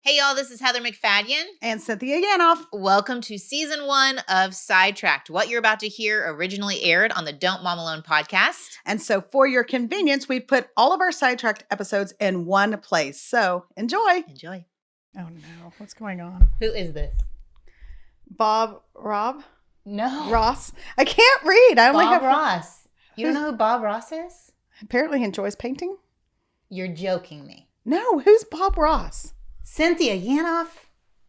Hey y'all, this is Heather McFadden. And Cynthia Yanof. Welcome to season 1 of Sidetracked. What you're about to hear originally aired on the Don't Mom Alone podcast. And so for your convenience, we put all of our Sidetracked episodes in one place. So enjoy. Enjoy. Oh no, what's going on? Who is this? Rob? No. Ross? I can't read. I only Bob have Ross. You don't know who Bob Ross is? Apparently he enjoys painting. You're joking me. No, who's Bob Ross? Cynthia Yanof.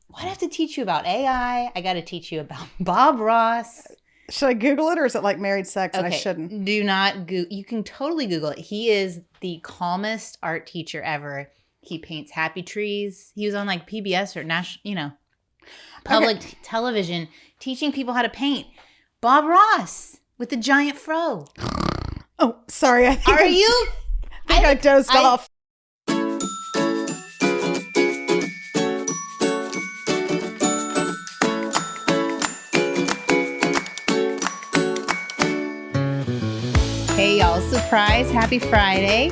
What do I have to teach you about AI? I got to teach you about Bob Ross. Should I Google it or is it like married sex and I shouldn't? Do not Google. You can totally Google it. He is the calmest art teacher ever. He paints happy trees. He was on like PBS or national, public television teaching people how to paint. Bob Ross with the giant fro. Oh, sorry. I think I dozed off. Hey y'all, surprise, happy Friday.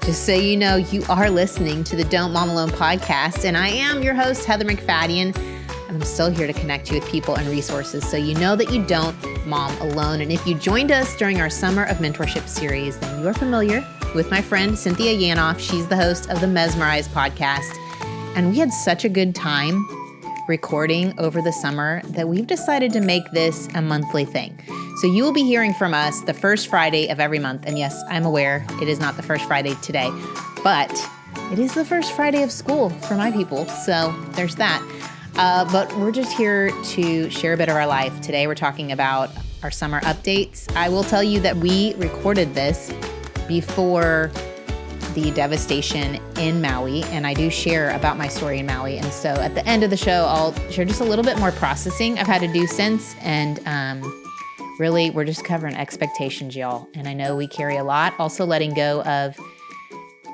Just so you know, you are listening to the Don't Mom Alone podcast, and I am your host, Heather McFadden, and I'm still here to connect you with people and resources so you know that you don't mom alone. And if you joined us during our Summer of Mentorship series, then you are familiar with my friend, Cynthia Yanof. She's the host of the Mesmerize podcast, and we had such a good time recording over the summer that we've decided to make this a monthly thing. So you will be hearing from us the first Friday of every month. And yes, I'm aware it is not the first Friday today, but it is the first Friday of school for my people. So there's that. But we're just here to share a bit of our life. Today we're talking about our summer updates. I will tell you that we recorded this before the devastation in Maui, and I do share about my story in Maui. And so at the end of the show, I'll share just a little bit more processing I've had to do since, and really, we're just covering expectations, y'all. And I know we carry a lot. Also letting go of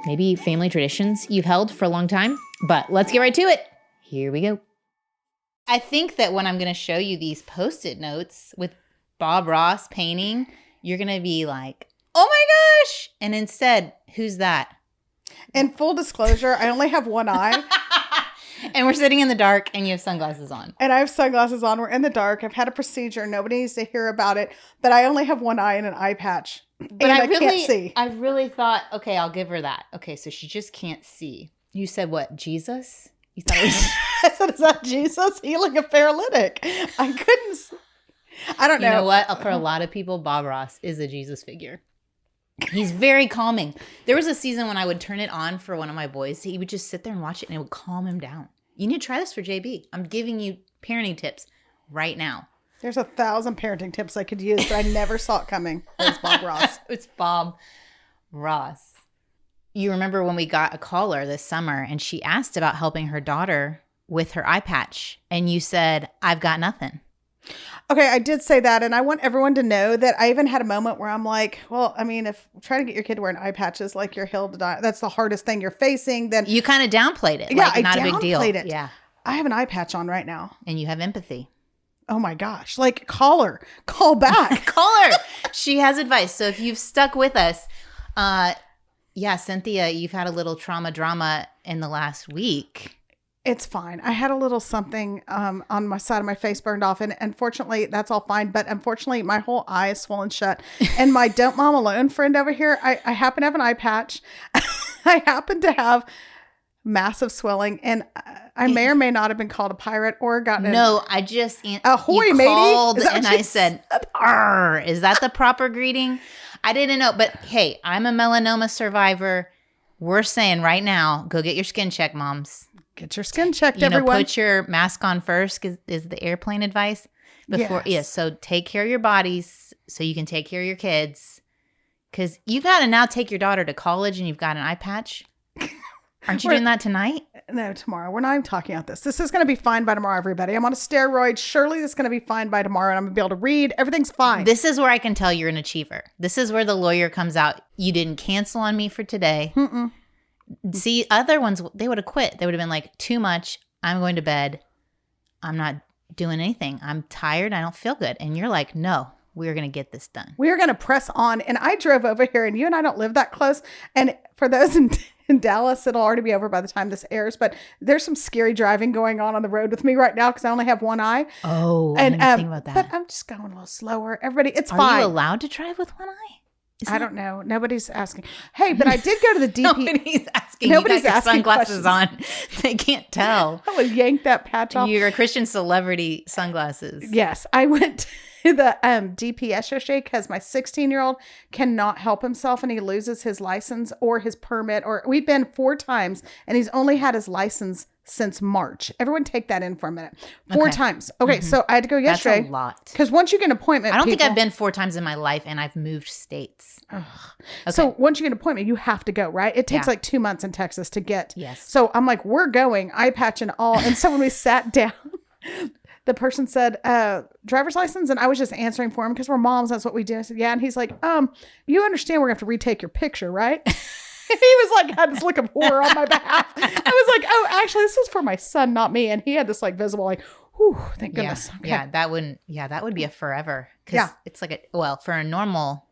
maybe family traditions you've held for a long time. But let's get right to it. Here we go. I think that when I'm going to show you these Post-it notes with Bob Ross painting, you're going to be like, oh my gosh. And instead, who's that? In full disclosure, I only have one eye. And we're sitting in the dark and you have sunglasses on. And I have sunglasses on. We're in the dark. I've had a procedure. Nobody needs to hear about it. But I only have one eye and an eye patch. But I can't see. I really thought, okay, I'll give her that. Okay, so she just can't see. You said what? Jesus? You thought it was... I said, is that Jesus healing a paralytic? I couldn't see. I don't know. You know what? For a lot of people, Bob Ross is a Jesus figure. He's very calming. There was a season when I would turn it on for one of my boys. He would just sit there and watch it and it would calm him down. You need to try this for JB. I'm giving you parenting tips right now. There's 1,000 parenting tips I could use, but I never saw it coming. It's Bob Ross. It's Bob Ross. You remember when we got a caller this summer and she asked about helping her daughter with her eye patch and you said, I've got nothing. Okay, I did say that, and I want everyone to know that I even had a moment where I'm like, well, I mean, if trying to get your kid to wear an eye patch is like your hill to die, that's the hardest thing you're facing, then... You kind of downplayed it. Yeah, like, not I a big deal. It. Yeah. I have an eye patch on right now. And you have empathy. Oh my gosh. Like, call her. Call back. Call her. She has advice. So if you've stuck with us, Cynthia, you've had a little trauma drama in the last week. It's fine. I had a little something on my side of my face burned off, and unfortunately, that's all fine. But unfortunately, my whole eye is swollen shut. And my Don't Mom Alone friend over here, I happen to have an eye patch. I happen to have massive swelling, and I may or may not have been called a pirate or gotten I just ahoy, matey. I said, "Arr!" Is that the proper greeting? I didn't know, but hey, I'm a melanoma survivor. We're saying right now, go get your skin checked, moms. Get your skin checked, everyone. Put your mask on first is the airplane advice. So take care of your bodies so you can take care of your kids. Because you got to now take your daughter to college and you've got an eye patch. Aren't you doing that tonight? No, tomorrow. We're not even talking about this. This is going to be fine by tomorrow, everybody. I'm on a steroid. Surely this is going to be fine by tomorrow and I'm going to be able to read. Everything's fine. This is where I can tell you're an achiever. This is where the lawyer comes out. You didn't cancel on me for today. Mm-mm. See, other ones, they would have quit. They would have been like, too much. I'm going to bed. I'm not doing anything. I'm tired. I don't feel good. And you're like, no, we're going to get this done. We're going to press on. And I drove over here and you and I don't live that close. And for those in Dallas. It'll already be over by the time this airs, but there's some scary driving going on the road with me right now because I only have one eye. Oh, I didn't think about that. But I'm just going a little slower. Everybody, it's Are fine. you allowed to drive with one eye? I don't know. Nobody's asking. Hey, but I did go to the DP. Nobody's asking. Nobody's you got your asking sunglasses on. They can't tell. I would yank that patch off. You're a Christian celebrity sunglasses. Yes, I went to the DPS yesterday because my 16-year-old cannot help himself and he loses his license or his permit. Or we've been 4 times and he's only had his license since March. Everyone take that in for a minute. 4 times. Okay, so I had to go yesterday. That's a lot. Because once you get an appointment, I don't think I've been 4 times in my life and I've moved states. Okay. So once you get an appointment, you have to go, right? It takes like 2 months in Texas to get. Yes. So I'm like, we're going, eye patch and all. And so when we sat down, the person said, driver's license. And I was just answering for him because we're moms. That's what we do. I said, yeah. And he's like, you understand we're going to have to retake your picture, right? He was like, had this look of horror on my behalf. I was like, oh, actually, this is for my son, not me. And he had this like visible, like, whew, thank goodness. Yeah, okay. that would be a forever. Because it's like for a normal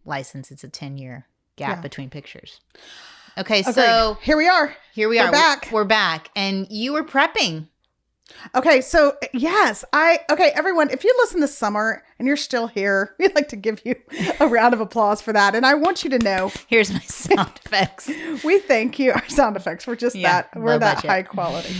license, it's a 10-year gap between pictures. Okay, so here we are. We're back. We're back. And you were prepping. Okay, so yes, everyone, if you listen this summer and you're still here, we'd like to give you a round of applause for that. And I want you to know, here's my sound effects. We thank you. Our sound effects, we're just we're that budget. High quality.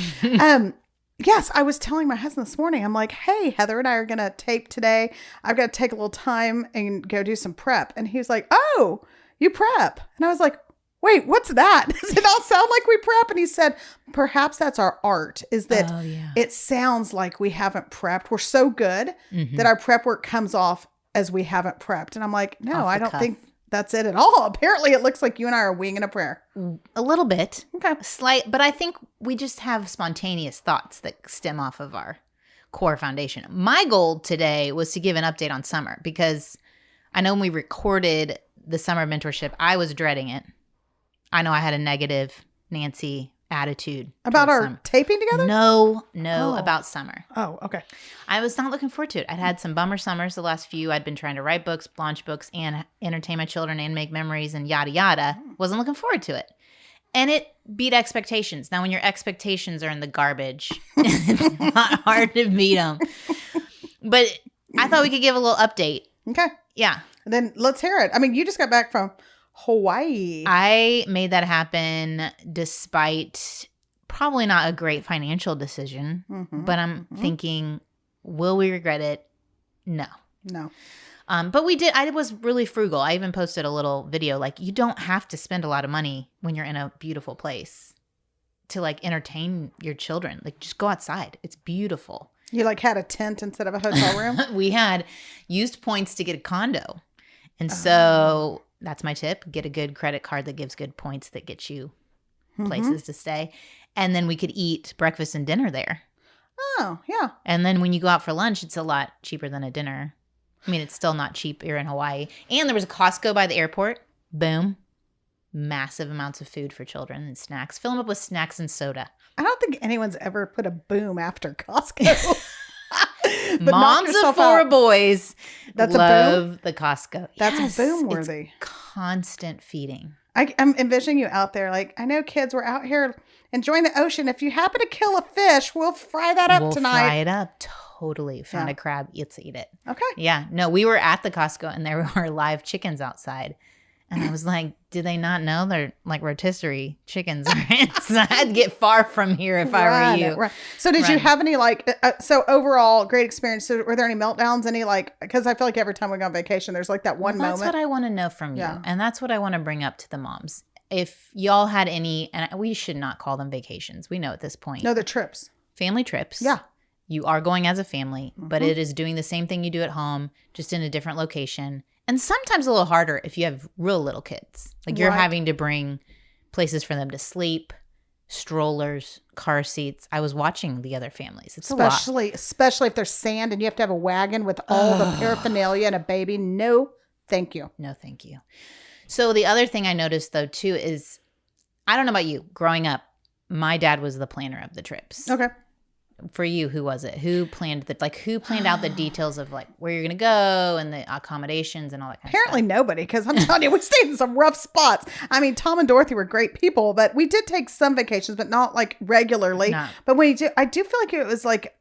Yes, I was telling my husband this morning, I'm like, hey, Heather and I are going to tape today. I've got to take a little time and go do some prep. And he was like, oh, you prep. And I was like, wait, what's that? Does it all sound like we prep? And he said, perhaps that's our art, is that it sounds like we haven't prepped. We're so good that our prep work comes off as we haven't prepped. And I'm like, no, I don't think that's it at all. Apparently, it looks like you and I are winging a prayer. A little bit. Okay. Slight, but I think we just have spontaneous thoughts that stem off of our core foundation. My goal today was to give an update on summer because I know when we recorded the summer mentorship, I was dreading it. I know I had a negative Nancy attitude. About our taping together? No, about summer. Oh, okay. I was not looking forward to it. I'd had some bummer summers the last few. I'd been trying to write books, launch books, and entertain my children and make memories and yada, yada. Wasn't looking forward to it. And it beat expectations. Now, when your expectations are in the garbage, it's not hard to beat them. But I thought we could give a little update. Okay. Yeah. And then let's hear it. I mean, you just got back from Hawaii. I made that happen despite probably not a great financial decision, but I'm thinking, will we regret it? No. But we did. I was really frugal. I even posted a little video like, you don't have to spend a lot of money when you're in a beautiful place to like entertain your children. Like just go outside. It's beautiful. You like had a tent instead of a hotel room? We had used points to get a condo. And so that's my tip. Get a good credit card that gives good points that get you places to stay. And then we could eat breakfast and dinner there. Oh, yeah. And then when you go out for lunch, it's a lot cheaper than a dinner. I mean, it's still not cheap here in Hawaii. And there was a Costco by the airport. Boom. Massive amounts of food for children and snacks. Fill them up with snacks and soda. I don't think anyone's ever put a boom after Costco. Moms of 4 boys that's love a boom? The Costco. That's boom worthy. It's constant feeding. I'm envisioning you out there. Like, I know kids, we're out here enjoying the ocean. If you happen to kill a fish, we'll fry that up tonight. Fry it up. Totally. Found a crab. Let's eat it. Okay. Yeah. No, we were at the Costco and there were live chickens outside. And I was like, do they not know they're like rotisserie chickens? So I had to get far from here if I were you. Right. So did you have any like, so overall great experience. So were there any meltdowns? Any like, because I feel like every time we go on vacation, there's like that one moment. That's what I want to know from you. And that's what I want to bring up to the moms. If y'all had any, and we should not call them vacations. We know at this point. No, they're trips. Family trips. Yeah. You are going as a family, but it is doing the same thing you do at home, just in a different location. And sometimes a little harder if you have real little kids. Like you're having to bring places for them to sleep, strollers, car seats. I was watching the other families. It's especially if there's sand and you have to have a wagon with all the paraphernalia and a baby. No, thank you. No, thank you. So the other thing I noticed though too is, I don't know about you, growing up, my dad was the planner of the trips. Okay. For you, who was it? Who planned out the details of like where you're going to go and the accommodations and all that kind Apparently of stuff? nobody, because I'm telling you, we stayed in some rough spots. I mean, Tom and Dorothy were great people, but we did take some vacations, but not like regularly. No. But I do feel like it was like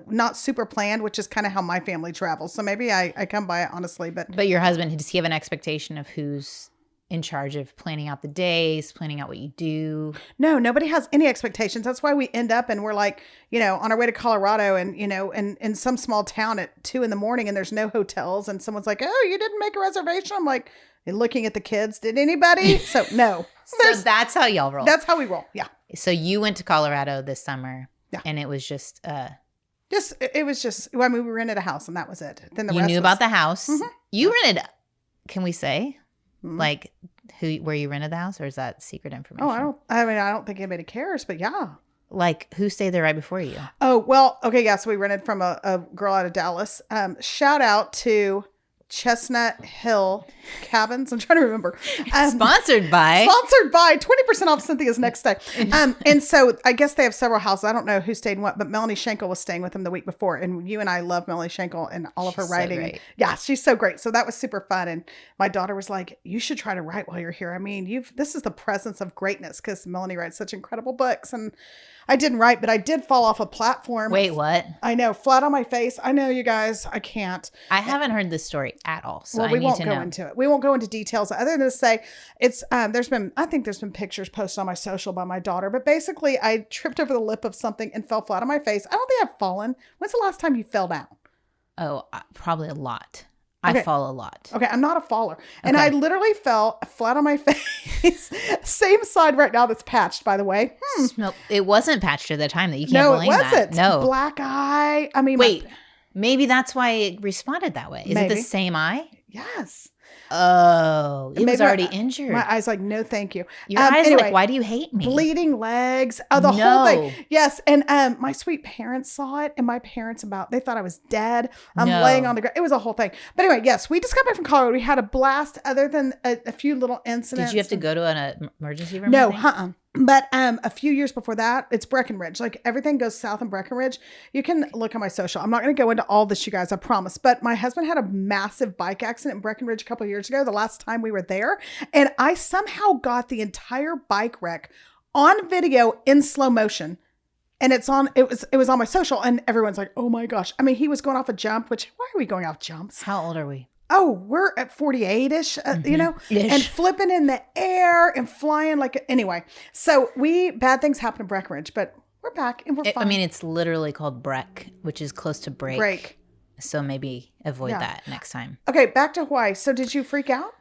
not super planned, which is kind of how my family travels. So maybe I come by it honestly, But your husband, does he have an expectation of who's in charge of planning out the days, planning out what you do? No, nobody has any expectations. That's why we end up and we're like, on our way to Colorado and, in some small town at 2 a.m. and there's no hotels and someone's like, oh, you didn't make a reservation. I'm like, looking at the kids, did anybody? So no. So that's how y'all roll. That's how we roll. Yeah. So you went to Colorado this summer. Yeah. And it was just, it was just, I mean, we rented a house and that was it. Then you knew about the house. Mm-hmm. You rented, can we say? Like where you rented the house, or is that secret information? Oh, I don't think anybody cares, but yeah. Like who stayed there right before you? Oh, well, okay. Yeah. So we rented from a girl out of Dallas. Shout out to Chestnut Hill Cabins. I'm trying to remember. Sponsored by 20% off Cynthia's next stay. And so I guess they have several houses. I don't know who stayed in what, but Melanie Schenkel was staying with them the week before. And you and I love Melanie Schenkel and all of her writing. And yeah, she's so great. So that was super fun. And my daughter was like, you should try to write while you're here. I mean, this is the presence of greatness, because Melanie writes such incredible books. And I didn't write, but I did fall off a platform. Wait, what? I know, flat on my face. I know, you guys, I can't. I haven't heard this story at all, so well, we won't go into it. We won't go into details other than to say it's. I think there's been pictures posted on my social by my daughter, but basically, I tripped over the lip of something and fell flat on my face. I don't think I've fallen. When's the last time you fell down? Oh, probably a lot. Okay. I fall a lot. Okay, I'm not a faller. And I literally fell flat on my face. Same side right now that's patched, by the way. No, it wasn't patched at the time. That you can't blame that. No, it wasn't. No. Black eye. I mean, wait, maybe that's why it responded that way. Is it the same eye? Yes. Oh, it was already injured. My eye's like, no, thank you. Your eyes are like, why do you hate me? Bleeding legs. Oh, the whole thing. Yes. And my sweet parents saw it, and my parents they thought I was dead. I'm laying on the ground. It was a whole thing. But anyway, yes, we just got back from Colorado. We had a blast other than a few little incidents. Did you have to go to an emergency room? No, But a few years before that, it's Breckenridge. Like everything goes south in Breckenridge. You can look at my social. I'm not going to go into all this, you guys, I promise. But my husband had a massive bike accident in Breckenridge a couple of years ago, the last time we were there. And I somehow got the entire bike wreck on video in slow motion. And it was on my social, and everyone's like, oh my gosh. I mean, he was going off a jump, which, why are we going off jumps? How old are we? Oh, we're at 48-ish, and flipping in the air and flying anyway. So bad things happen in Breckenridge, but we're back and we're fine. I mean, it's literally called Breck, which is close to break. So maybe avoid that next time. Okay, back to Hawaii. So did you freak out?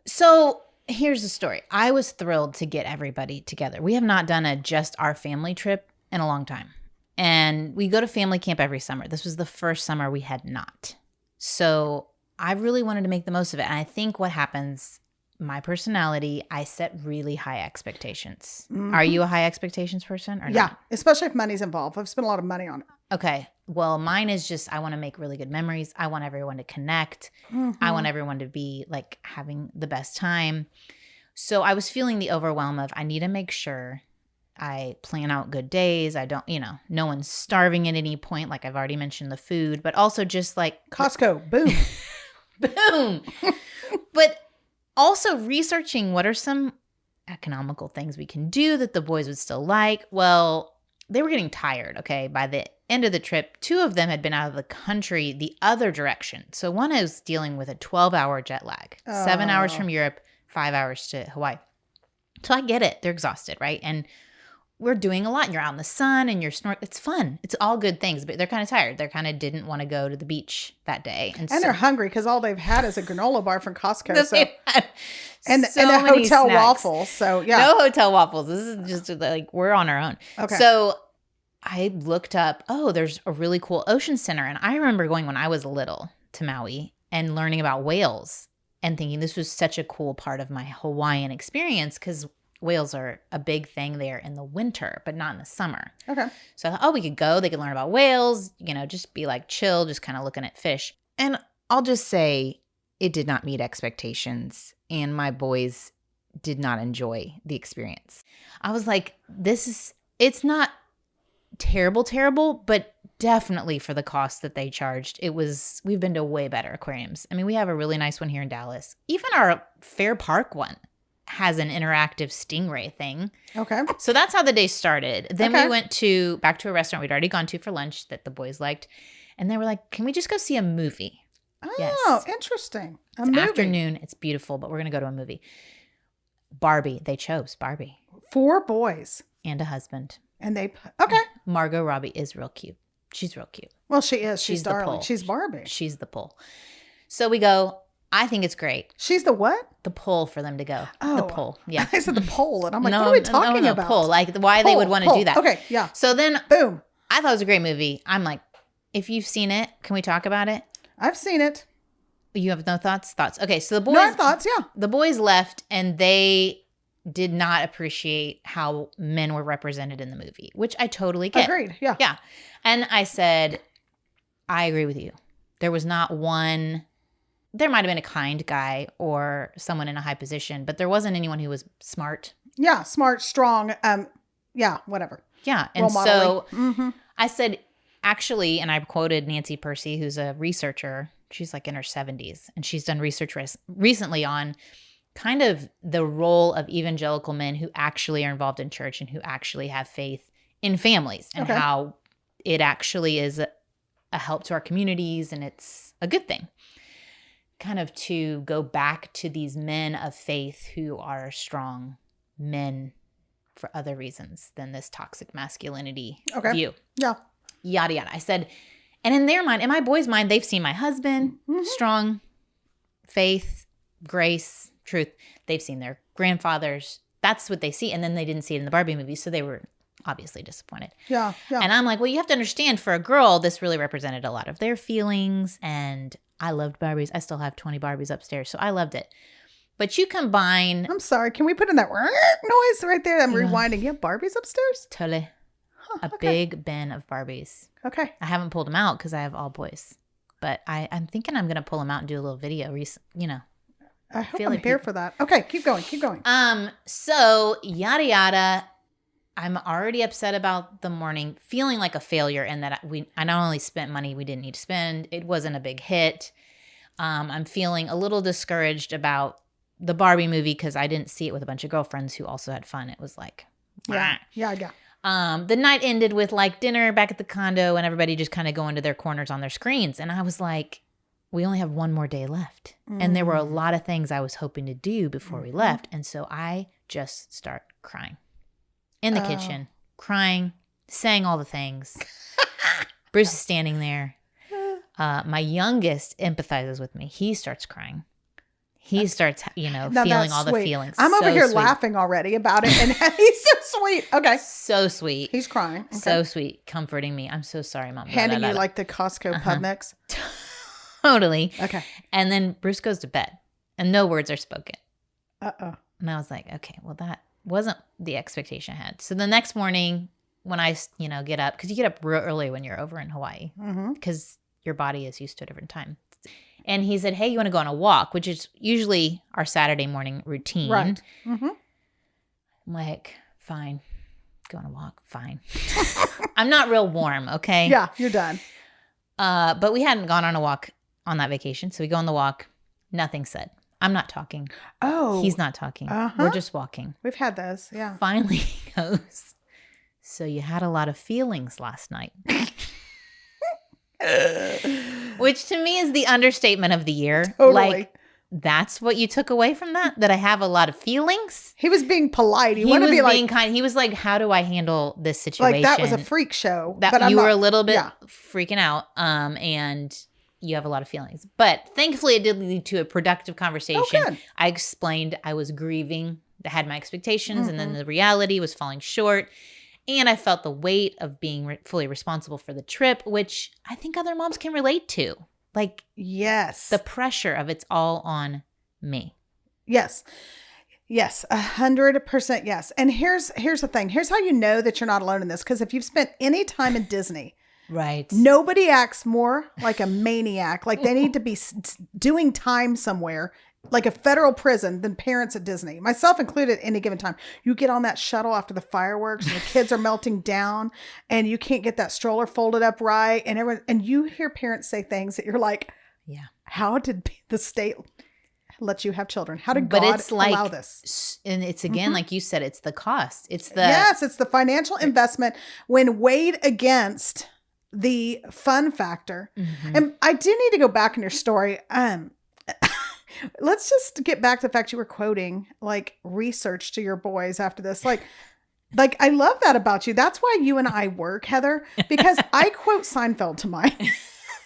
So here's the story. I was thrilled to get everybody together. We have not done a just our family trip in a long time. And we go to family camp every summer. This was the first summer we had not. So I really wanted to make the most of it. And I think what happens, my personality, I set really high expectations. Mm-hmm. Are you a high expectations person or not? Yeah, especially if money's involved. I've spent a lot of money on it. Okay. Well, mine is just, I want to make really good memories. I want everyone to connect. Mm-hmm. I want everyone to be like having the best time. So I was feeling the overwhelm of, I need to make sure I plan out good days. I don't, no one's starving at any point. Like I've already mentioned the food, but also just like Costco, boom. Boom. But also researching what are some economical things we can do that the boys would still like. Well, they were getting tired, okay? By the end of the trip, 2 of them had been out of the country the other direction. So one is dealing with a 12-hour jet lag, 7 hours from Europe, 5 hours to Hawaii. So I get it. They're exhausted, right? And we're doing a lot. And you're out in the sun and you're snorkeling. It's fun. It's all good things, but they're kind of tired. They kind of didn't want to go to the beach that day. And they're hungry because all they've had is a granola bar from Costco. And a hotel snacks. waffle. So yeah. No hotel waffles. This is just like, we're on our own. Okay. So I looked up, there's a really cool ocean center. And I remember going when I was little to Maui and learning about whales and thinking this was such a cool part of my Hawaiian experience because whales are a big thing there in the winter, but not in the summer. Okay. So I thought, we could go. They could learn about whales, just be like chill, just kind of looking at fish. And I'll just say it did not meet expectations. And my boys did not enjoy the experience. I was like, it's not terrible, but definitely for the cost that they charged. We've been to way better aquariums. I mean, we have a really nice one here in Dallas. Even our Fair Park one has an interactive stingray thing. Okay. So that's how the day started. Then we went back to a restaurant we'd already gone to for lunch that the boys liked. And they were like, can we just go see a movie? Oh, yes. Interesting. It's afternoon. It's beautiful, but we're going to go to a movie. Barbie. They chose Barbie. 4 boys. And a husband. And they, okay. Margot Robbie is real cute. She's real cute. Well, she is. She's the darling. pull. She's Barbie. She's the pull. So we go. I think it's great. She's the what? The pull for them to go. Oh. The pull. Yeah. I said the pole. And I'm like, what are we talking about? Pull. Like why they would want to do that. Okay. Yeah. So then. Boom. I thought it was a great movie. I'm like, if you've seen it, can we talk about it? I've seen it. You have no thoughts? Thoughts. Okay. So the boys. No, I have thoughts. Yeah. The boys left and they did not appreciate how men were represented in the movie, which I totally get. Agreed. Yeah. Yeah. And I said, I agree with you. There was not one, there might have been a kind guy or someone in a high position, but there wasn't anyone who was smart. Yeah. Smart, strong. Yeah. Whatever. Yeah. And so I said, actually, and I quoted Nancy Percy, who's a researcher. She's like in her 70s and she's done research recently on kind of the role of evangelical men who actually are involved in church and who actually have faith in families and how it actually is a help to our communities and it's a good thing. Kind of to go back to these men of faith who are strong men for other reasons than this toxic masculinity view. Yeah. Yada, yada. I said, and in their mind, in my boys' mind, they've seen my husband, strong, faith, grace, truth. They've seen their grandfathers. That's what they see. And then they didn't see it in the Barbie movie. So they were obviously disappointed. Yeah. Yeah. And I'm like, well, you have to understand for a girl, this really represented a lot of their feelings. And I loved Barbies. I still have 20 Barbies upstairs. So I loved it. But you combine. I'm sorry. Can we put in that noise right there? I'm rewinding. You have Barbies upstairs? Totally. A big bin of Barbies. Okay. I haven't pulled them out because I have all boys. But I'm thinking I'm going to pull them out and do a little video, I hope I'm here for that. Okay, keep going. So yada yada. I'm already upset about the morning, feeling like a failure, and that I not only spent money we didn't need to spend. It wasn't a big hit. I'm feeling a little discouraged about the Barbie movie because I didn't see it with a bunch of girlfriends who also had fun. It was like, yeah. The night ended with like dinner back at the condo, and everybody just kind of going to their corners on their screens, and I was like, we only have one more day left. And there were a lot of things I was hoping to do before we left. And so I just start crying in the kitchen, crying, saying all the things. Bruce is standing there. My youngest empathizes with me. He starts crying. He starts, feeling all the feelings. I'm over here laughing already about it. And he's so sweet. Okay. So sweet. He's crying. Okay. So sweet. Comforting me. I'm so sorry, Mom. Handing you like the Costco pub mix. Totally. Okay. And then Bruce goes to bed and no words are spoken. Uh-oh. And I was like, okay, well, that wasn't the expectation I had. So the next morning when I, get up, because you get up real early when you're over in Hawaii because your body is used to a different time. And he said, hey, you want to go on a walk, which is usually our Saturday morning routine. Right. Mm-hmm. I'm like, fine. Go on a walk. Fine. I'm not real warm. Okay. Yeah. You're done. But we hadn't gone on a walk on that vacation. So we go on the walk. Nothing said. I'm not talking. Oh. He's not talking. We're just walking. We've had those. Yeah. Finally he goes, so you had a lot of feelings last night. Which to me is the understatement of the year. Totally. Like, that's what you took away from that? That I have a lot of feelings? He was being polite. He was wanted to be like, being kind. He was like, how do I handle this situation? Like that was a freak show. That you were a little bit freaking out. And you have a lot of feelings. But thankfully it did lead to a productive conversation. Oh, good. I explained I was grieving. I had my expectations and then the reality was falling short. And I felt the weight of being fully responsible for the trip, which I think other moms can relate to. Like, yes, the pressure of it's all on me. Yes. Yes. 100% yes. And here's the thing. Here's how you know that you're not alone in this. Because if you've spent any time in Disney, right, nobody acts more like a maniac. Like they need to be doing time somewhere like a federal prison than parents at Disney, myself included, any given time. You get on that shuttle after the fireworks and the kids are melting down and you can't get that stroller folded up right. And you hear parents say things that you're like, yeah, how did the state let you have children? How did God allow this? And it's again, like you said, it's the cost. It's the Yes, it's the financial investment when weighed against the fun factor. And I do need to go back in your story. Let's just get back to the fact you were quoting like research to your boys after this. Like I love that about you. That's why you and I work, Heather, because I quote Seinfeld to mine.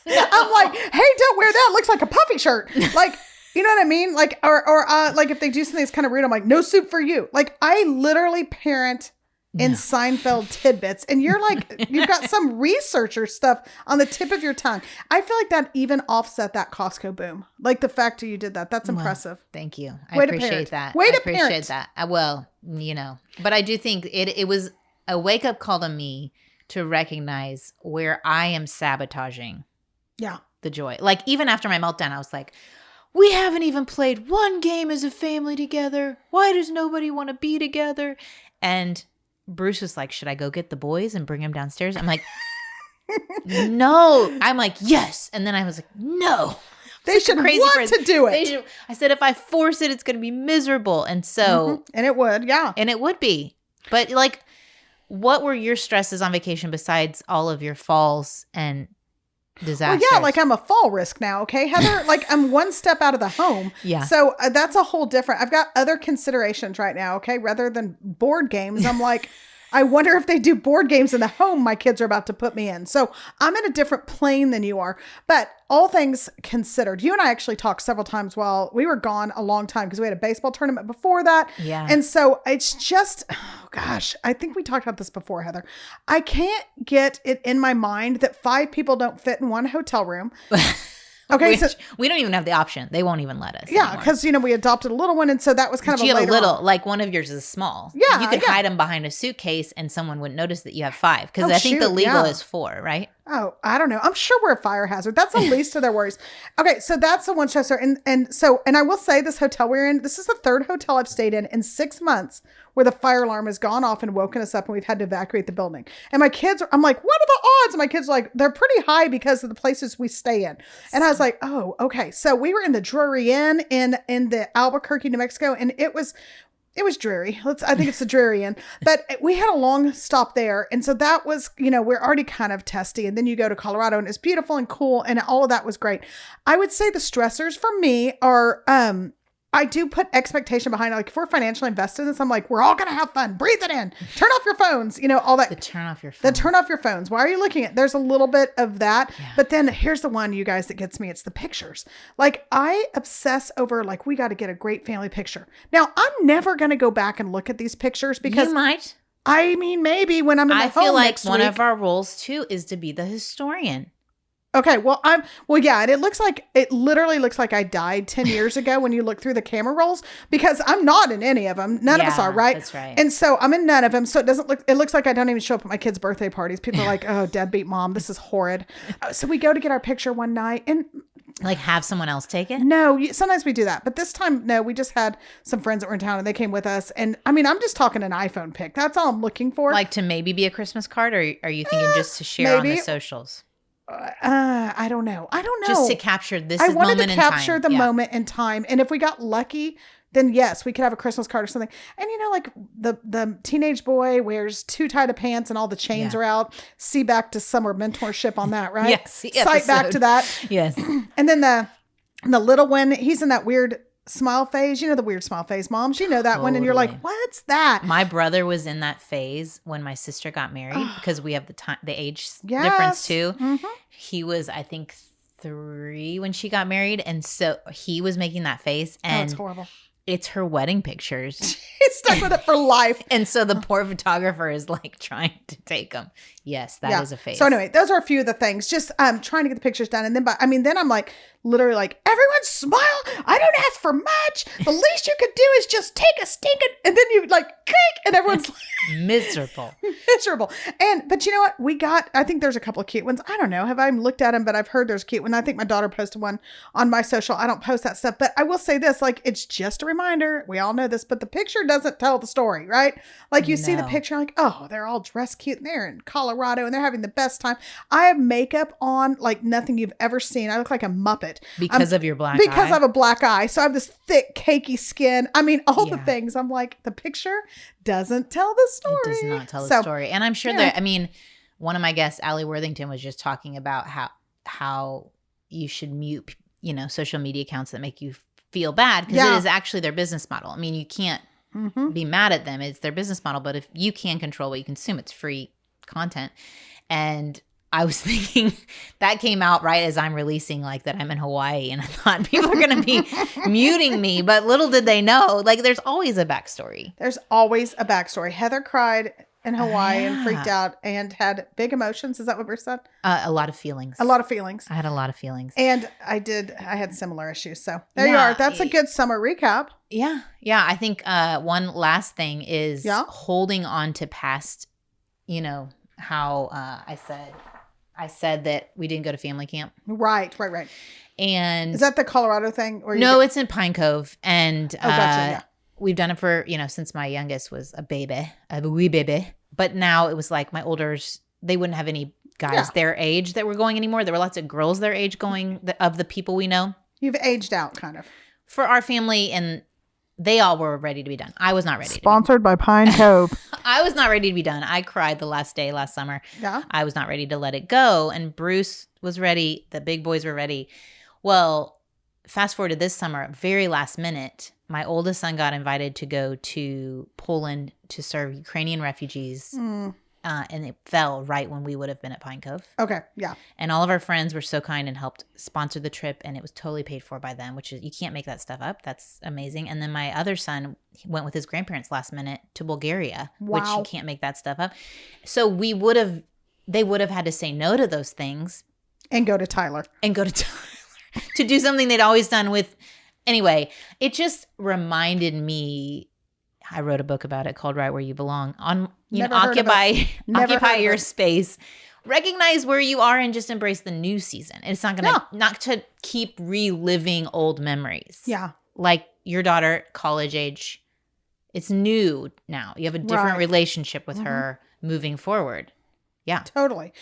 I'm like, hey, don't wear that. It looks like a puffy shirt. Like, you know what I mean? Like, or like if they do something that's kind of rude, I'm like, no soup for you. Like I literally parent in Seinfeld tidbits, and you're like, you've got some researcher stuff on the tip of your tongue. I feel like that even offset that Costco boom. Like the fact that you did that, that's impressive. Thank you. I appreciate that. Way to appreciate parent. that. Well, you know, but I do think it was a wake up call to me to recognize where I am sabotaging the joy. Like even after my meltdown, I was like, we haven't even played one game as a family together. Why does nobody want to be together? And Bruce was like, should I go get the boys and bring them downstairs? I'm like, no. I'm like, yes. And then I was like, no. They should want to do it. I said, if I force it, it's going to be miserable. And so. And it would, yeah. And it would be. But like, what were your stresses on vacation besides all of your falls and disasters? Well, yeah, like I'm a fall risk now, okay, Heather? Like I'm one step out of the home. Yeah. So that's a whole different, I've got other considerations right now, okay? Rather than board games, I'm like, I wonder if they do board games in the home my kids are about to put me in. So I'm in a different plane than you are. But all things considered, you and I actually talked several times while we were gone a long time because we had a baseball tournament before that. Yeah. And so it's just, oh gosh, I think we talked about this before, Heather. I can't get it in my mind that 5 people don't fit in one hotel room. Okay, so we don't even have the option. They won't even let us. Yeah, because we adopted a little one, and so that was kind of you a have a little, on. like one of yours is small. Yeah, you could hide them behind a suitcase, and someone wouldn't notice that you have 5. Because Oh, I think the shoot, legal yeah. is 4, right? Oh, I don't know. I'm sure we're a fire hazard. That's the least of their worries. Okay, so that's the one stressor, and I will say this hotel we're in. This is the 3rd hotel I've stayed in 6 months where the fire alarm has gone off and woken us up, and we've had to evacuate the building. And my kids, I'm like, what are the odds? And my kids are like, they're pretty high because of the places we stay in. And I was like, oh, okay. So we were in the Drury Inn in the Albuquerque, New Mexico, and it was dreary. I think it's the Drury Inn, but we had a long stop there. And so that was, we're already kind of testy. And then you go to Colorado and it's beautiful and cool. And all of that was great. I would say the stressors for me are, I do put expectation behind it. Like if we're financially invested in this, I'm like, we're all going to have fun. Breathe it in. Turn off your phones. All that. The turn off your phone. The turn off your phones. Why are you looking at? There's a little bit of that. Yeah. But then here's the one, you guys, that gets me. It's the pictures. Like I obsess over like, we got to get a great family picture. Now I'm never going to go back and look at these pictures because you might. I mean, maybe when I'm in the home I feel like next one week. of our roles too is to be the historian. Okay, well, yeah, and it literally looks like I died 10 years ago when you look through the camera rolls because I'm not in any of them. None of us are, right? That's right. And so I'm in none of them. So it looks like I don't even show up at my kids' birthday parties. People are like, oh, deadbeat mom, this is horrid. So we go to get our picture one night and like have someone else take it? No, sometimes we do that. But this time, no, we just had some friends that were in town and they came with us. And I mean, I'm just talking an iPhone pic. That's all I'm looking for. Like to maybe be a Christmas card, or are you thinking just to share on the socials? I don't know. Just to capture this I moment in time. wanted to capture the moment in time. And if we got lucky, then yes, we could have a Christmas card or something. And like the teenage boy wears too tight of pants and all the chains are out. See back to summer mentorship on that, right? Yes. Sight back to that. Yes. And then the little one, he's in that weird smile phase. The weird smile phase, moms. You know that one. And you're like, what's that? My brother was in that phase when my sister got married because we have the age difference too. Mm-hmm. He was, I think, 3 when she got married. And so he was making that face. And it's horrible. it's her wedding pictures. He's stuck with it for life. And so the poor photographer is like trying to take them. Yes, that is a face. So anyway, those are a few of the things. Just trying to get the pictures done. And then, then I'm like, literally like, everyone smile. I don't ask for much. The least you could do is just take a stinking, and then you like, kick, and everyone's like, miserable. Miserable. But you know what? I think there's a couple of cute ones. I don't know. Have I looked at them, but I've heard there's a cute one. I think my daughter posted one on my social. I don't post that stuff, but I will say this, like, it's just a reminder. We all know this, but the picture doesn't tell the story, right? Like you see the picture, like, oh, they're all dressed cute and they're in Colorado and they're having the best time. I have makeup on like nothing you've ever seen. I look like a Muppet. Because of your black eye? Because I have a black eye. So I have this thick, cakey skin. I mean, all the things. I'm like, the picture doesn't tell the story. It does not tell the story. And I'm sure that, I mean, one of my guests, Allie Worthington, was just talking about how you should mute, social media accounts that make you feel bad, because it is actually their business model. I mean, you can't be mad at them. It's their business model. But if you can control what you consume, it's free content. And I was thinking that came out right as I'm releasing like that I'm in Hawaii, and I thought people are going to be muting me, but little did they know, like there's always a backstory. There's always a backstory. Heather cried in Hawaii and freaked out and had big emotions. Is that what Bruce said? A lot of feelings. A lot of feelings. I had a lot of feelings. And I had similar issues. So there you are. That's a good summer recap. Yeah. Yeah. I think one last thing is holding on to past, how I said that we didn't go to family camp. Right. And is that the Colorado thing? No, it's in Pine Cove. And gotcha, we've done it for, since my youngest was a wee baby. But now it was like my olders, they wouldn't have any guys their age that were going anymore. There were lots of girls their age going of the people we know. You've aged out kind of. For our family, and they all were ready to be done. I was not ready. Sponsored by Pine Cove. I was not ready to be done. I cried the last day last summer. Yeah. I was not ready to let it go. And Bruce was ready. The big boys were ready. Well, fast forward to this summer, very last minute, my oldest son got invited to go to Poland to serve Ukrainian refugees. And it fell right when we would have been at Pine Cove. Okay, yeah. And all of our friends were so kind and helped sponsor the trip, and it was totally paid for by them, which is, you can't make that stuff up. That's amazing. And then my other son went with his grandparents last minute to Bulgaria, which you can't make that stuff up. So they would have had to say no to those things. And go to Tyler. To do something they'd always done with. Anyway, it just reminded me. I wrote a book about it called Right Where You Belong. Occupy your space. Recognize where you are and just embrace the new season. It's not going to not to keep reliving old memories. Yeah. Like your daughter, college age. It's new now. You have a different relationship with her moving forward. Yeah. Totally.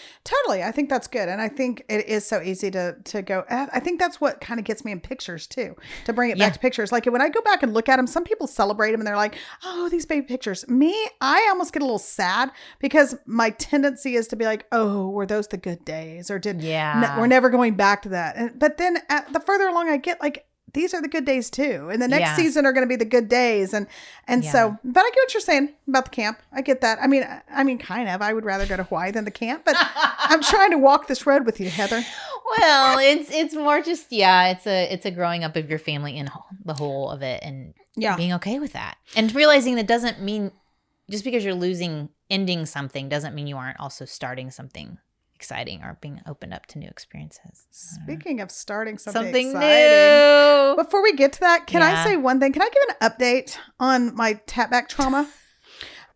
I think that's good. And I think it is so easy to go. I think that's what kind of gets me in pictures too, to bring it back to pictures. Like when I go back and look at them, some people celebrate them and they're like, oh, these baby pictures. Me, I almost get a little sad because my tendency is to be like, oh, were those the good days? Or we're never going back to that. But then the further along I get, like, these are the good days too. And the next season are going to be the good days. And so, but I get what you're saying about the camp. I get that. I mean, kind of, I would rather go to Hawaii than the camp, but I'm trying to walk this road with you, Heather. Well, it's more just, it's a growing up of your family in the whole of it, and being okay with that, and realizing that doesn't mean just because you're ending something doesn't mean you aren't also starting something exciting or being opened up to new experiences. Speaking of starting something exciting, new. Before we get to that, can I say one thing? Can I give an update on my tap back trauma?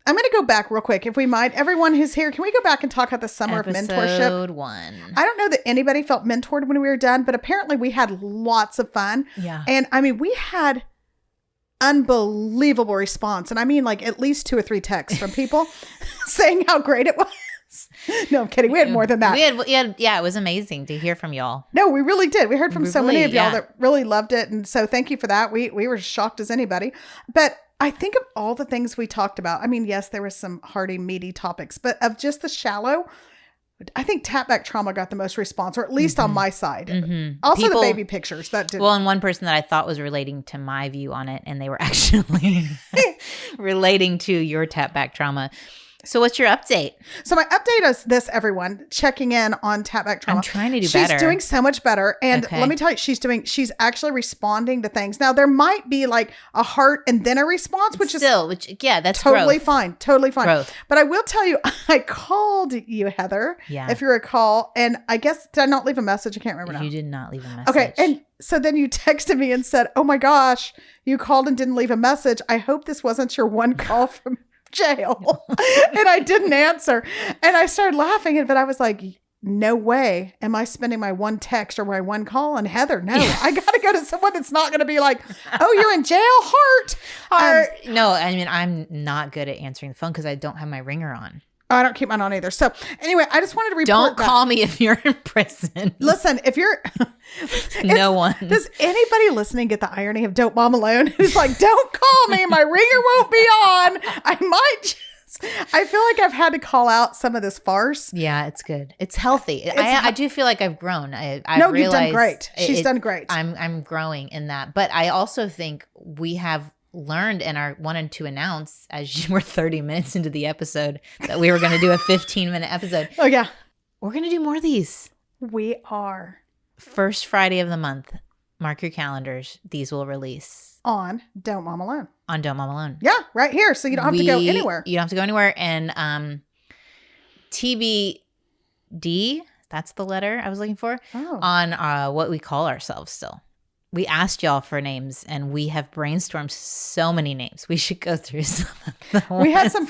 I'm going to go back real quick, if we might. Everyone who's here, can we go back and talk about the summer of mentorship? Episode 1. I don't know that anybody felt mentored when we were done, but apparently we had lots of fun. Yeah. And I mean, we had unbelievable response. And I mean, like at least 2 or 3 texts from people saying how great it was. No, I'm kidding. We had more than that. It was amazing to hear from y'all. No, we really did. We heard from so many of y'all that really loved it. And so thank you for that. We were shocked as anybody. But I think of all the things we talked about. I mean, yes, there was some hearty, meaty topics, but of just the shallow, I think tap back trauma got the most response, or at least on my side. Also the baby pictures that did. Well, and one person that I thought was relating to my view on it, and they were actually relating to your tap back trauma. So what's your update? So my update is this, everyone, checking in on Tap Back Trauma. I'm trying to do better. She's doing so much better. And let me tell you, she's actually responding to things. Now, there might be like a heart and then a response, which that's totally growth. fine. Totally fine. Growth. But I will tell you, I called you, Heather, if you recall. And I guess, did I not leave a message? I can't remember now. You did not leave a message. Okay. And so then you texted me and said, oh my gosh, you called and didn't leave a message. I hope this wasn't your one call from jail. And I didn't answer. And I started laughing, but I was like, no way am I spending my one text or my one call on Heather. No, I got to go to someone that's not going to be like, oh, you're in jail, heart. No, I mean, I'm not good at answering the phone because I don't have my ringer on. I don't keep mine on either. So anyway, I just wanted to report Don't call me if you're in prison. Listen, if you're... No one. Does anybody listening get the irony of Don't Mom Alone? Who's like, don't call me. My ringer won't be on. I might just... I feel like I've had to call out some of this farce. Yeah, it's good. It's healthy. I do feel like I've grown. I've you've done great. She's done great. I'm growing in that. But I also think we have learned and are wanted to announce, as you were 30 minutes into the episode, that we were going to do a 15-minute episode. Oh, yeah. We're going to do more of these. We are. First Friday of the month. Mark your calendars. These will release. On Don't Mom Alone. On Don't Mom Alone. Yeah, right here. So you don't have to go anywhere. You don't have to go anywhere. And TBD, that's the letter I was looking for, on what we call ourselves still. We asked y'all for names, and we have brainstormed so many names. We should go through some of them. We had some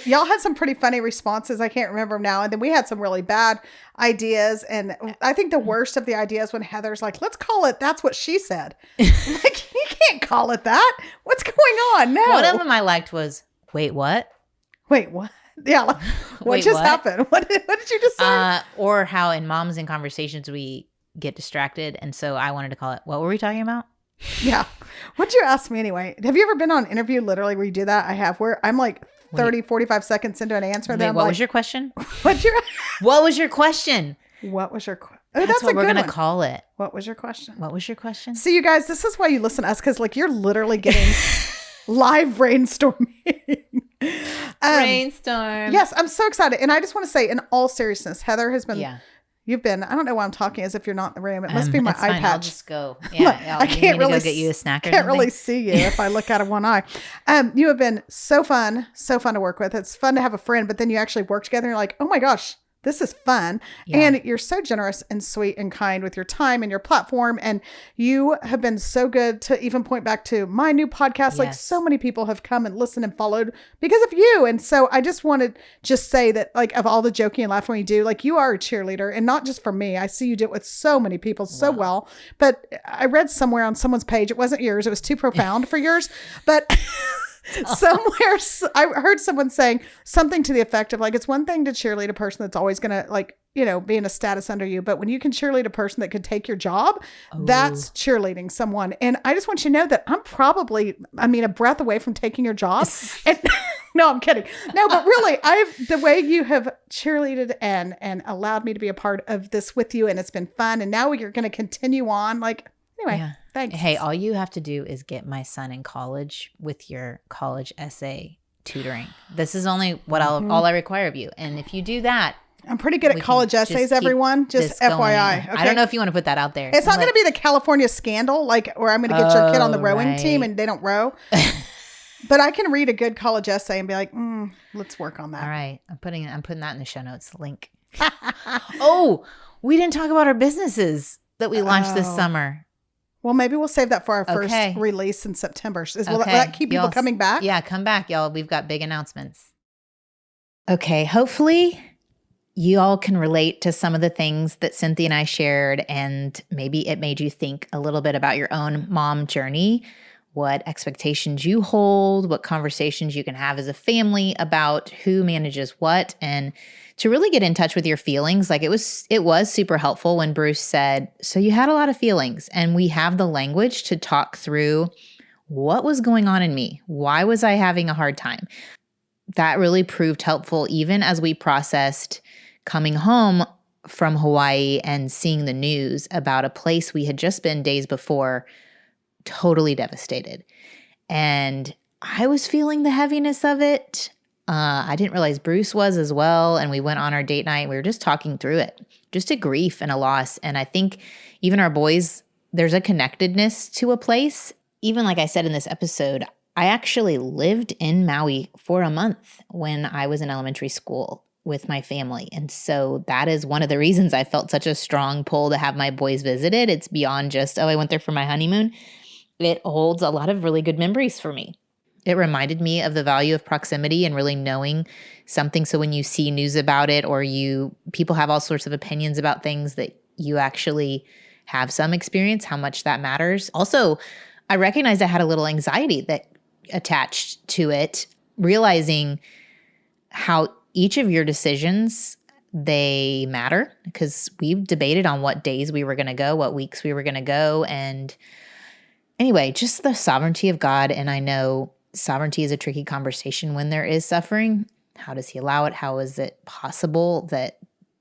y'all had some pretty funny responses. I can't remember them now. And then we had some really bad ideas. And I think the worst of the ideas when Heather's like, let's call it, that's what she said. Like, you can't call it that. What's going on? No. One of them I liked was, wait, what? Wait, what? Yeah. Like, what just happened? What did you just say? Or how in Moms in Conversations we get distracted, and so I wanted to call it, what were we talking about? Yeah. What'd you ask me anyway? Have you ever been on an interview literally where you do that? I have, where I'm like 45 seconds into an answer. Wait, what was your question? What was your question? Oh, That's what we're going to call it. What was your question? See, you guys, this is why you listen to us, because like you're literally getting live brainstorming. Brainstorm. Yes, I'm so excited. And I just want to say, in all seriousness, Heather has been... Yeah. You've been, I don't know why I'm talking as if you're not in the room. It must be my eye patch. I'll just go. Yeah, I can't really go get you a snack or can't something? really see you if I look out of one eye. You have been so fun to work with. It's fun to have a friend, but then you actually work together and you're like, oh my gosh, this is fun. Yeah. And you're so generous and sweet and kind with your time and your platform. And you have been so good to even point back to my new podcast. Yes. Like, so many people have come and listened and followed because of you. And so I just wanted to say that, like, of all the joking and laughing you do, like, you are a cheerleader, and not just for me. I see you do it with so many people so well. But I read somewhere on someone's page, it wasn't yours. It was too profound for yours. But somewhere I heard someone saying something to the effect of, like, it's one thing to cheerlead a person that's always going to, like, you know, be in a status under you. But when you can cheerlead a person that could take your job, that's cheerleading someone. And I just want you to know that I'm probably, a breath away from taking your job. And no, I'm kidding. No, but really, the way you have cheerleaded and allowed me to be a part of this with you, and it's been fun. And now you're going to continue on. Like, anyway. Yeah. Thanks. Hey, all you have to do is get my son in college with your college essay tutoring. This is only what all I require of you. And if you do that, I'm pretty good at college essays, everyone. Just FYI. Okay? I don't know if you want to put that out there. It's not going to be the California scandal, like, where I'm going to get your kid on the rowing team and they don't row. But I can read a good college essay and be like, let's work on that. All right. I'm putting that in the show notes link. Oh, we didn't talk about our businesses that we launched this summer. Well, maybe we'll save that for our first release in September. Will that keep people coming back? Yeah, come back, y'all. We've got big announcements. Okay, hopefully you all can relate to some of the things that Cynthia and I shared, and maybe it made you think a little bit about your own mom journey, what expectations you hold, what conversations you can have as a family about who manages what, and to really get in touch with your feelings. Like, it was super helpful when Bruce said, so you had a lot of feelings, and we have the language to talk through what was going on in me. Why was I having a hard time? That really proved helpful, even as we processed coming home from Hawaii and seeing the news about a place we had just been days before, totally devastated. And I was feeling the heaviness of it. I didn't realize Bruce was as well. And we went on our date night. We were just talking through it, just a grief and a loss. And I think even our boys, there's a connectedness to a place. Even like I said in this episode, I actually lived in Maui for a month when I was in elementary school with my family. And so that is one of the reasons I felt such a strong pull to have my boys visited. It's beyond just, oh, I went there for my honeymoon. It holds a lot of really good memories for me. It reminded me of the value of proximity and really knowing something. So when you see news about it, or people have all sorts of opinions about things, that you actually have some experience, how much that matters. Also, I recognized I had a little anxiety that attached to it, realizing how each of your decisions, they matter, because we've debated on what days we were going to go, what weeks we were going to go. And anyway, just the sovereignty of God. And I know sovereignty is a tricky conversation when there is suffering. How does he allow it? How is it possible that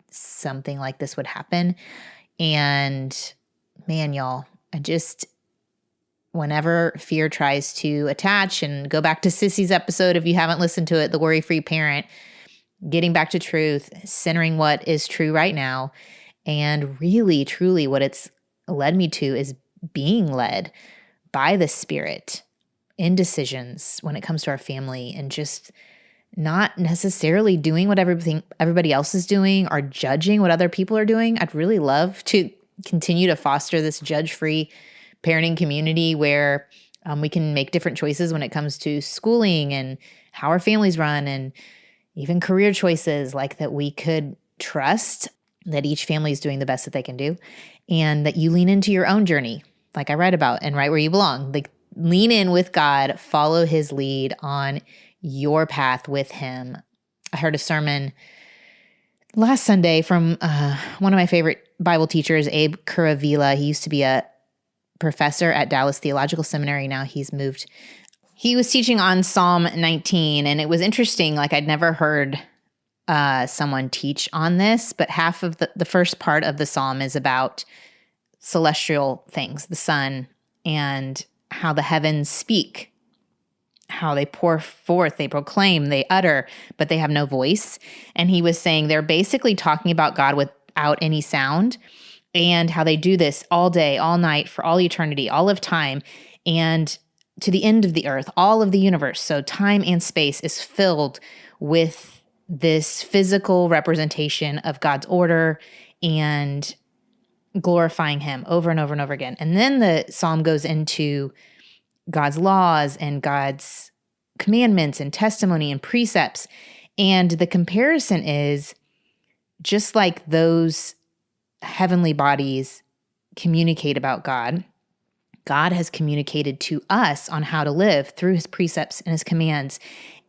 something like this would happen? And man, y'all, whenever fear tries to attach, and go back to Sissy's episode if you haven't listened to it, The Worry-Free Parent, getting back to truth, centering what is true right now. And really, truly what it's led me to is being led by the Spirit in decisions when it comes to our family, and just not necessarily doing what everybody else is doing or judging what other people are doing. I'd really love to continue to foster this judge-free parenting community where we can make different choices when it comes to schooling and how our families run, and even career choices, like that we could trust that each family is doing the best that they can do, and that you lean into your own journey, like I write about, and right where you belong. Like, lean in with God, follow his lead on your path with him. I heard a sermon last Sunday from one of my favorite Bible teachers, Abe Kuravila. He used to be a professor at Dallas Theological Seminary. Now he's moved. He was teaching on Psalm 19, and it was interesting. Like, I'd never heard someone teach on this, but half of the first part of the psalm is about celestial things, the sun, and how the heavens speak, how they pour forth, they proclaim, they utter, but they have no voice. And he was saying they're basically talking about God without any sound, and how they do this all day, all night, for all eternity, all of time, and to the end of the earth, all of the universe. So time and space is filled with this physical representation of God's order and glorifying him over and over and over again. And then the psalm goes into God's laws and God's commandments and testimony and precepts. And the comparison is, just like those heavenly bodies communicate about God, God has communicated to us on how to live through his precepts and his commands.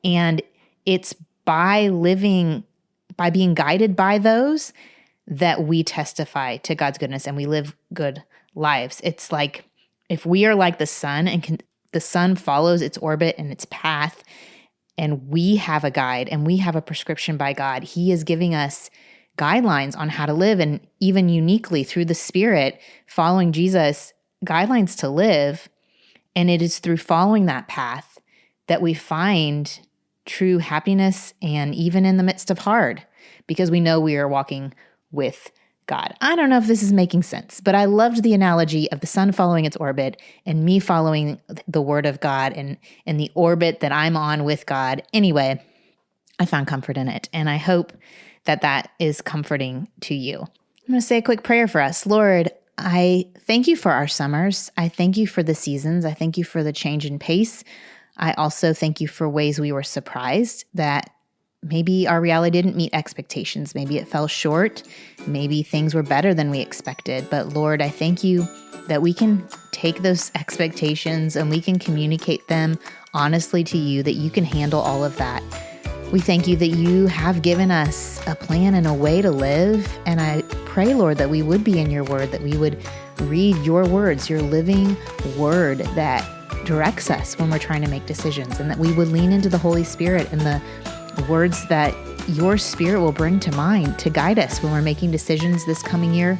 And it's by being guided by those that we testify to God's goodness and we live good lives. It's like, if we are like the sun, and the sun follows its orbit and its path, and we have a guide and we have a prescription by God, he is giving us guidelines on how to live, and even uniquely through the Spirit, following Jesus, guidelines to live. And it is through following that path that we find true happiness, and even in the midst of hard, because we know we are walking with God. I don't know if this is making sense, but I loved the analogy of the sun following its orbit and me following the word of God and the orbit that I'm on with God. Anyway, I found comfort in it, and I hope that is comforting to you. I'm going to say a quick prayer for us. Lord, I thank you for our summers. I thank you for the seasons. I thank you for the change in pace. I also thank you for ways we were surprised that maybe our reality didn't meet expectations. Maybe it fell short. Maybe things were better than we expected. But Lord, I thank you that we can take those expectations and we can communicate them honestly to you, that you can handle all of that. We thank you that you have given us a plan and a way to live. And I pray, Lord, that we would be in your word, that we would read your words, your living word that directs us when we're trying to make decisions, and that we would lean into the Holy Spirit and the words that your Spirit will bring to mind to guide us when we're making decisions this coming year.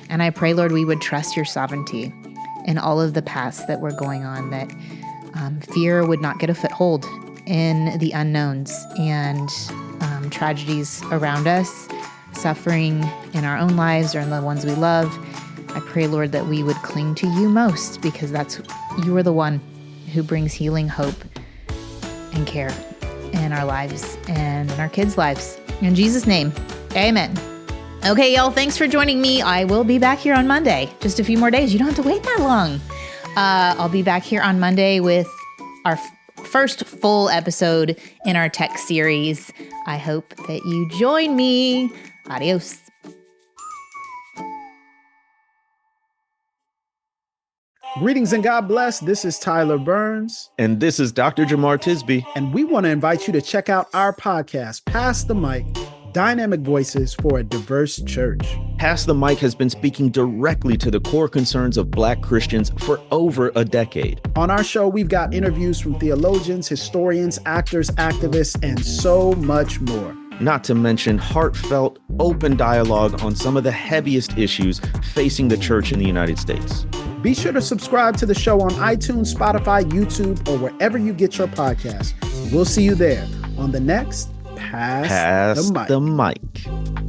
And I pray, Lord, we would trust your sovereignty in all of the paths that we're going on, that fear would not get a foothold in the unknowns and tragedies around us, suffering in our own lives or in the ones we love. I pray, Lord, that we would cling to you most, because you are the one who brings healing, hope, and care in our lives and in our kids' lives. In Jesus' name, amen. Okay, y'all, thanks for joining me. I will be back here on Monday. Just a few more days. You don't have to wait that long. I'll be back here on Monday with our first full episode in our tech series. I hope that you join me. Adios. Greetings and God bless. This is Tyler Burns. And this is Dr. Jamar Tisby. And we want to invite you to check out our podcast, Pass the Mic, Dynamic Voices for a Diverse Church. Pass the Mic has been speaking directly to the core concerns of Black Christians for over a decade. On our show, we've got interviews from theologians, historians, actors, activists, and so much more. Not to mention heartfelt, open dialogue on some of the heaviest issues facing the church in the United States. Be sure to subscribe to the show on iTunes, Spotify, YouTube, or wherever you get your podcasts. We'll see you there on the next Pass the Mic.